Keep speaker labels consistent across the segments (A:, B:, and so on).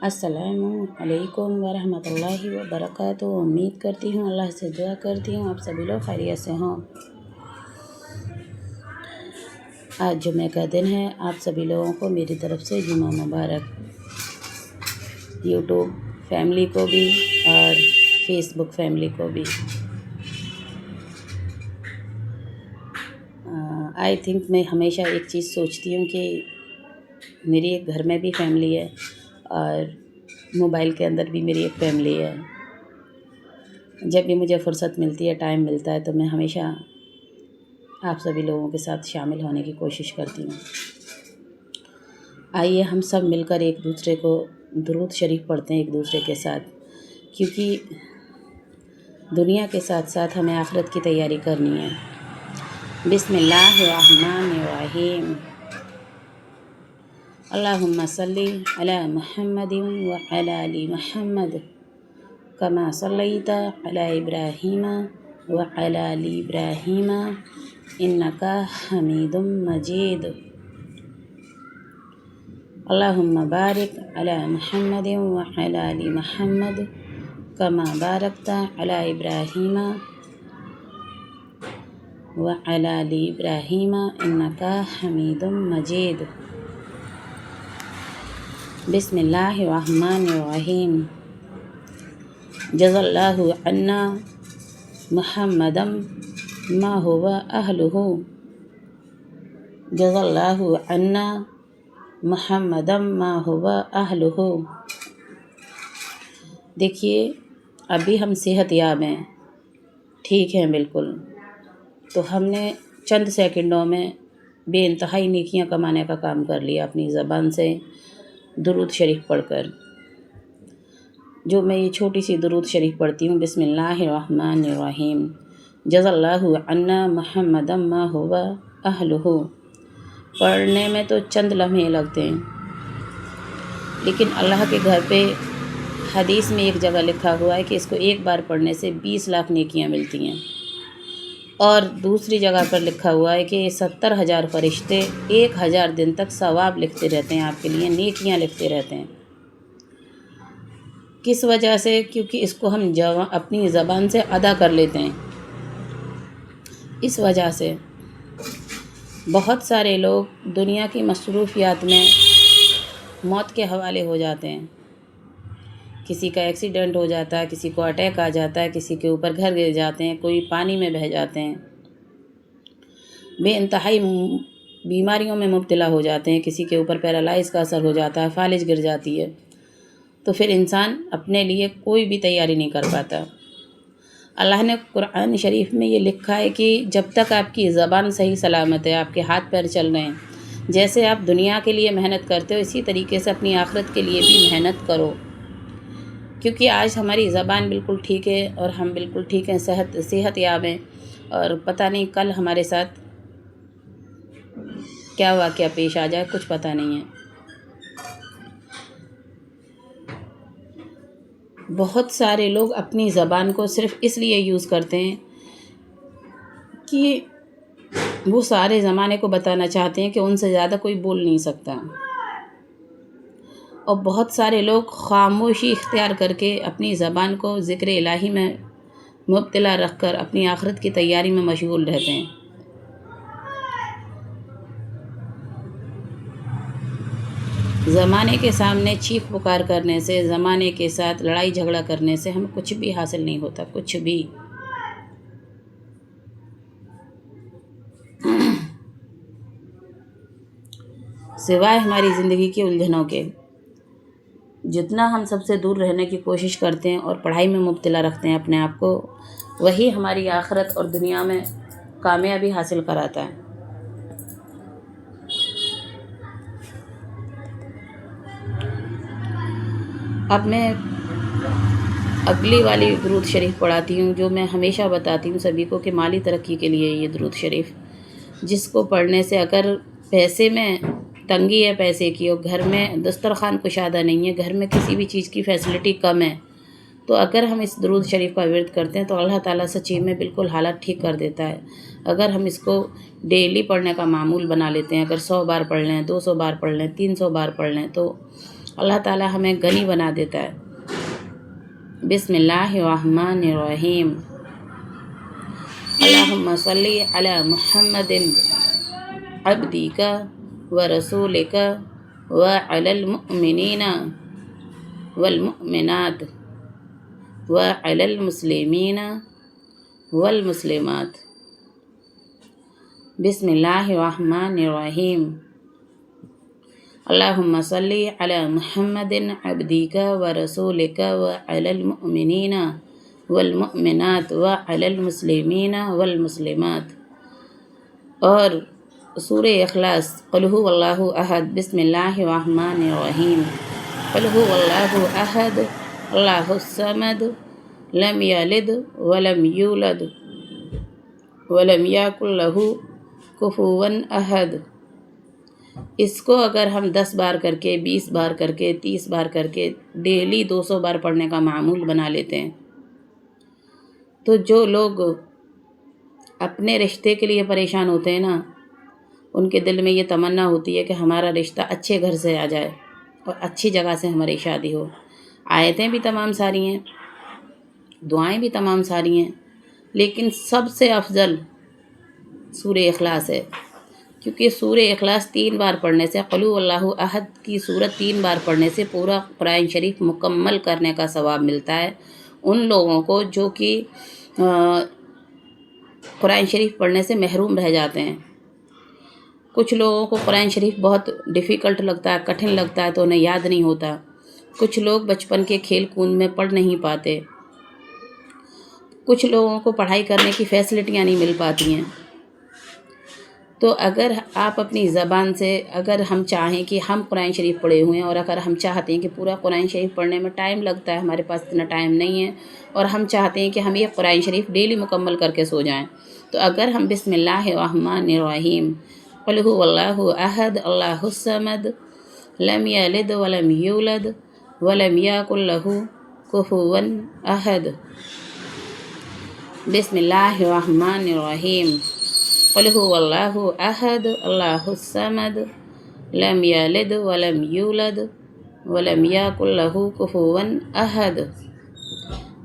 A: अस्सलामु अलैकुम वरहमतुल्लाहि वबरकातुहू। उम्मीद करती हूँ, अल्लाह से दुआ करती हूँ आप सभी लोग खैरियत से हों। आज जुमे का दिन है, आप सभी लोगों को मेरी तरफ से जुमा मुबारक। यूट्यूब फैमिली को भी और फेसबुक फैमिली को भी। आई थिंक मैं हमेशा एक चीज़ सोचती हूँ कि मेरी एक घर में भी फैमिली है और मोबाइल के अंदर भी मेरी एक फैमिली है। जब भी मुझे फ़ुर्सत मिलती है, टाइम मिलता है, तो मैं हमेशा आप सभी लोगों के साथ शामिल होने की कोशिश करती हूँ। आइए हम सब मिलकर एक दूसरे को दुरूद शरीफ पढ़ते हैं एक दूसरे के साथ, क्योंकि दुनिया के साथ साथ हमें आखिरत की तैयारी करनी है। बिस्मिल्लाहिर्रहमानिर्रहीम। अल्लाहुम्मा सल्ली अला मुहम्मदिन व अला आलि मुहम्मद कमा सल्लैता अला इब्राहीम व अला आलि इब्राहीम इन्नका हमीदुम मजीद। अल्लाहुम्मा बारिक अला मुहम्मदिन व अला आलि मुहम्मद कमा बारकता अला इब्राहीम व अला आलि इब्राहीम इन्नका हमीदुम मजीद। बिस्मिल्लाहिर्रहमानिर्रहीम। जज़ल्लाहु अन्ना मुहम्मदम मा हुवा अहलुहु। जज़ल्लाहु अन्ना मुहम्मदम मा हुवा अहलुहु। देखिए, अभी हम सेहतयाब हैं, ठीक हैं बिल्कुल, तो हमने चंद सेकंडों में बेइंतहाई नेकियां कमाने का काम कर लिया अपनी ज़बान से दुरूद शरीफ पढ़कर। जो मैं ये छोटी सी दुरूद शरीफ पढ़ती हूँ, बिस्मिल्लाहिर्रहमानिर्रहीम। जज़ल्लाहु अन्ना मुहम्मदम मा हुवा अहलुहु। पढ़ने में तो चंद लम्हे लगते हैं, लेकिन अल्लाह के घर पे हदीस में एक जगह लिखा हुआ है कि इसको एक बार पढ़ने से 20 लाख नेकियां मिलती हैं, और दूसरी जगह पर लिखा हुआ है कि 70,000 फरिश्ते 1000 दिन तक सवाब लिखते रहते हैं, आपके लिए नेकियां लिखते रहते हैं। किस वजह से? क्योंकि इसको हम अपनी ज़बान से अदा कर लेते हैं। इस वजह से बहुत सारे लोग दुनिया की मसरूफियात में मौत के हवाले हो जाते हैं। किसी का एक्सीडेंट हो जाता है, किसी को अटैक आ जाता है, किसी के ऊपर घर गिर जाते हैं, कोई पानी में बह जाते हैं, बेइंतहाई बीमारियों में मुब्तला हो जाते हैं, किसी के ऊपर पैरालाइज का असर हो जाता है, फालिज गिर जाती है, तो फिर इंसान अपने लिए कोई भी तैयारी नहीं कर पाता। अल्लाह ने कुरान शरीफ में ये लिखा है कि जब तक आपकी ज़बान सही सलामत है, आपके हाथ पैर चल रहे हैं, जैसे आप दुनिया के लिए मेहनत करते हो, इसी तरीके से अपनी आखिरत के लिए भी मेहनत करो। क्योंकि आज हमारी ज़बान बिल्कुल ठीक है और हम बिल्कुल ठीक हैं, सेहतयाब हैं, और पता नहीं कल हमारे साथ क्या वाक़या पेश आ जाए, कुछ पता नहीं है। बहुत सारे लोग अपनी ज़बान को सिर्फ़ इसलिए यूज़ करते हैं कि वो सारे ज़माने को बताना चाहते हैं कि उनसे ज़्यादा कोई बोल नहीं सकता, और बहुत सारे लोग खामोशी इख्तियार करके अपनी ज़बान को ज़िक्र इलाही में मुब्तला रख कर अपनी आखिरत की तैयारी में मशगूल रहते हैं। ज़माने के सामने चीख पुकार करने से, ज़माने के साथ लड़ाई झगड़ा करने से हमें कुछ भी हासिल नहीं होता, कुछ भी। सिवाय हमारी ज़िंदगी की उलझनों के। जितना हम सबसे दूर रहने की कोशिश करते हैं और पढ़ाई में मुब्तला रखते हैं अपने आप को, वही हमारी आखिरत और दुनिया में कामयाबी हासिल कराता है। अब मैं अगली वाली दुरूद शरीफ पढ़ाती हूँ, जो मैं हमेशा बताती हूँ सभी को कि माली तरक्की के लिए ये दुरूद शरीफ, जिसको पढ़ने से अगर पैसे में तंगी है, पैसे की, और घर में दस्तरखान कुशादा नहीं है, घर में किसी भी चीज़ की फैसिलिटी कम है, तो अगर हम इस दुरूद शरीफ का विर्द करते हैं तो अल्लाह ताला सच्ची में बिल्कुल हालात ठीक कर देता है। अगर हम इसको डेली पढ़ने का मामूल बना लेते हैं, अगर 100 बार पढ़ लें, 200 बार पढ़ लें, 300 बार पढ़ लें, तो اللہ تعالیٰ ہمیں غنی بنا دیتا ہے۔ بسم اللہ الرحمن الرحیم۔ اللہم صلی علی محمد عبدک ورسولک وعلی المؤمنین والمؤمنات وعلی المسلمین والمسلمات۔ بسم اللہ الرحمن الرحیم۔ اللہم صلی علی محمد عبدک ورسولک وعلی المؤمنین والمؤمنات وعلی المسلمین والمسلمات۔ اور سورہ اخلاص، قل هو اللہ احد، بسم اللہ الرحمن الرحیم۔ قل هو اللہ احد اللہ الصمد لم یلد ولم یولد ولم یکن لہ کفوا احد۔ اس کو اگر ہم 10 بار کر کے، 20 بار کر کے، 30 بار کر کے ڈیلی 200 بار پڑھنے کا معمول بنا لیتے ہیں تو جو لوگ اپنے رشتے کے لیے پریشان ہوتے ہیں نا، ان کے دل میں یہ تمنا ہوتی ہے کہ ہمارا رشتہ اچھے گھر سے آ جائے اور اچھی جگہ سے ہماری شادی ہو۔ آیتیں بھی تمام ساری ہیں، دعائیں بھی تمام ساری ہیں، لیکن سب سے افضل سورہ اخلاص ہے، کیونکہ سورہ اخلاص 3 بار پڑھنے سے، قل هو اللہ احد کی سورت 3 بار پڑھنے سے پورا قرآن شریف مکمل کرنے کا ثواب ملتا ہے ان لوگوں کو جو کہ قرآن شریف پڑھنے سے محروم رہ جاتے ہیں۔ کچھ لوگوں کو قرآن شریف بہت ڈیفیکلٹ لگتا ہے، کٹھن لگتا ہے تو انہیں یاد نہیں ہوتا۔ کچھ لوگ بچپن کے کھیل کود میں پڑھ نہیں پاتے۔ کچھ لوگوں کو پڑھائی کرنے کی فیسلٹیاں نہیں مل پاتی ہیں۔ تو اگر آپ اپنی زبان سے، اگر ہم چاہیں کہ ہم قرآن شریف پڑھے ہوئے ہیں اور اگر ہم چاہتے ہیں کہ پورا قرآن شریف پڑھنے میں ٹائم لگتا ہے، ہمارے پاس اتنا ٹائم نہیں ہے، اور ہم چاہتے ہیں کہ ہم یہ قرآن شریف ڈیلی مکمل کر کے سو جائیں، تو اگر ہم بسم اللہ الرحمن الرحیم، قل هو اللہ احد اللہ الصمد لم یلد ولم یولد ولم یکن لہ کفوا احد، بسم اللہ الرحمن الرحیم، قل هو اللہ احد اللہ الصمد لم یلد ولم یولد ولم یکن لہ کفوا احد،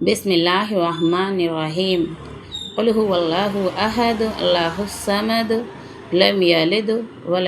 A: بسم اللہ الرحمن الرحیم، قل هو اللہ احد اللہ الصمد لم یلد ولم